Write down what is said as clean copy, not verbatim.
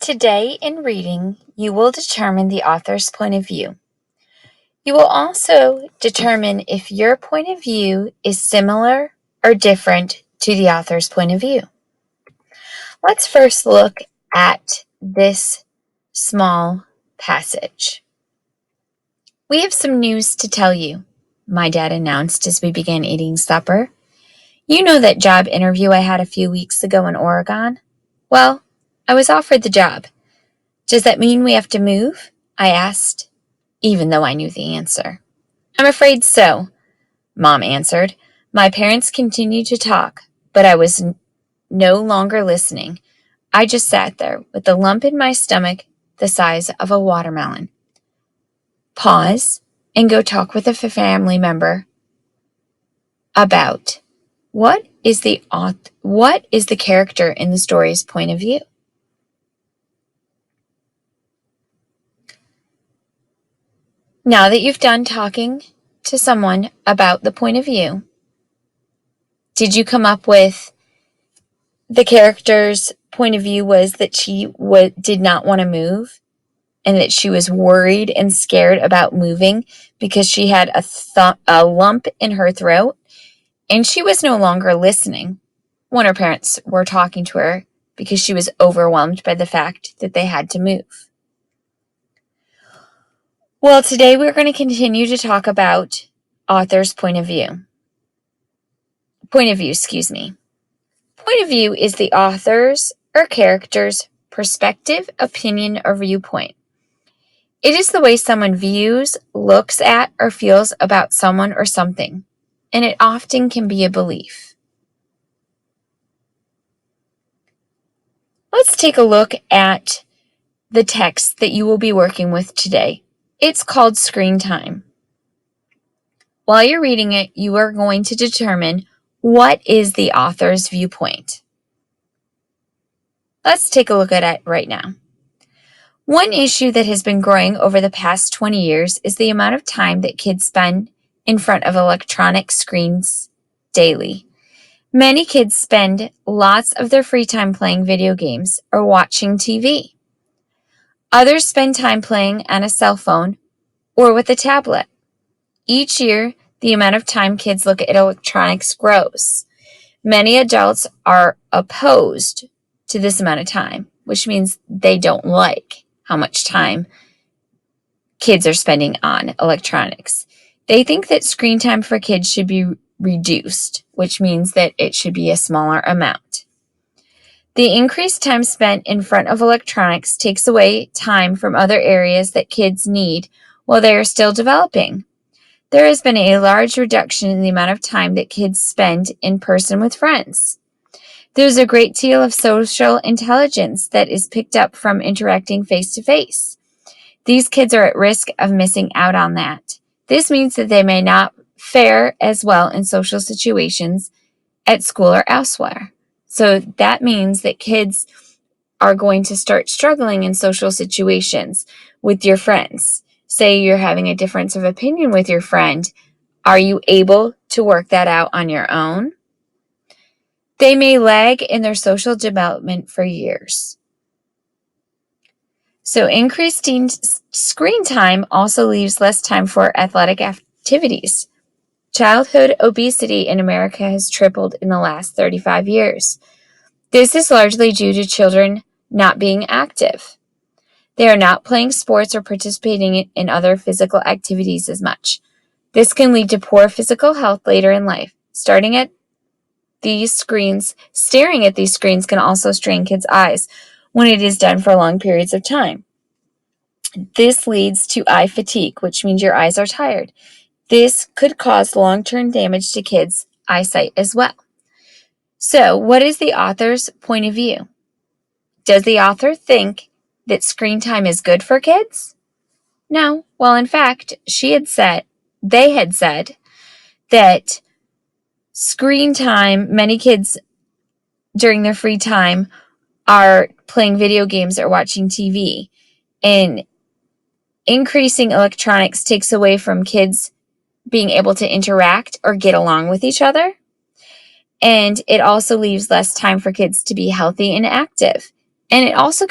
Today in reading, you will determine the author's point of view. You will also determine if your point of view is similar or different to the author's point of view. Let's first look at this small passage. "We have some news to tell you," my dad announced as we began eating supper. "You know that job interview I had a few weeks ago in Oregon? Well, I was offered the job. Does that mean we have to move?" I asked, even though I knew the answer. "I'm afraid so," Mom answered. My parents continued to talk, but I was no longer listening. I just sat there with a lump in my stomach the size of a watermelon. Pause and go talk with a family member about what is the character in the story's point of view. Now that you've done talking to someone about the point of view, did you come up with the character's point of view was that she did not want to move and that she was worried and scared about moving because she had a lump in her throat and she was no longer listening when her parents were talking to her because she was overwhelmed by the fact that they had to move? Well, today we're going to continue to talk about author's point of view. Point of view is the author's or character's perspective, opinion, or viewpoint. It is the way someone views, looks at, or feels about someone or something, and it often can be a belief. Let's take a look at the text that you will be working with today. It's called Screen Time. While you're reading it, you are going to determine what is the author's viewpoint. Let's take a look at it right now. One issue that has been growing over the past 20 years is the amount of time that kids spend in front of electronic screens daily. Many kids spend lots of their free time playing video games or watching TV. Others spend time playing on a cell phone or with a tablet. Each year, the amount of time kids look at electronics grows. Many adults are opposed to this amount of time, which means they don't like how much time kids are spending on electronics. They think that screen time for kids should be reduced, which means that it should be a smaller amount. The increased time spent in front of electronics takes away time from other areas that kids need while they are still developing. There has been a large reduction in the amount of time that kids spend in person with friends. There's a great deal of social intelligence that is picked up from interacting face-to-face. These kids are at risk of missing out on that. This means that they may not fare as well in social situations at school or elsewhere. So that means that kids are going to start struggling in social situations with your friends. Say you're having a difference of opinion with your friend. Are you able to work that out on your own? They may lag in their social development for years. So increasing screen time also leaves less time for athletic activities. Childhood obesity in America has tripled in the last 35 years. This is largely due to children not being active. They are not playing sports or participating in other physical activities as much. This can lead to poor physical health later in life. Staring at these screens can also strain kids' eyes when it is done for long periods of time. This leads to eye fatigue, which means your eyes are tired. This could cause long-term damage to kids' eyesight as well. So, what is the author's point of view? Does the author think that screen time is good for kids? No. Well, in fact, they had said that screen time, many kids during their free time are playing video games or watching TV. And increasing electronics takes away from kids being able to interact or get along with each other. And it also leaves less time for kids to be healthy and active. And it also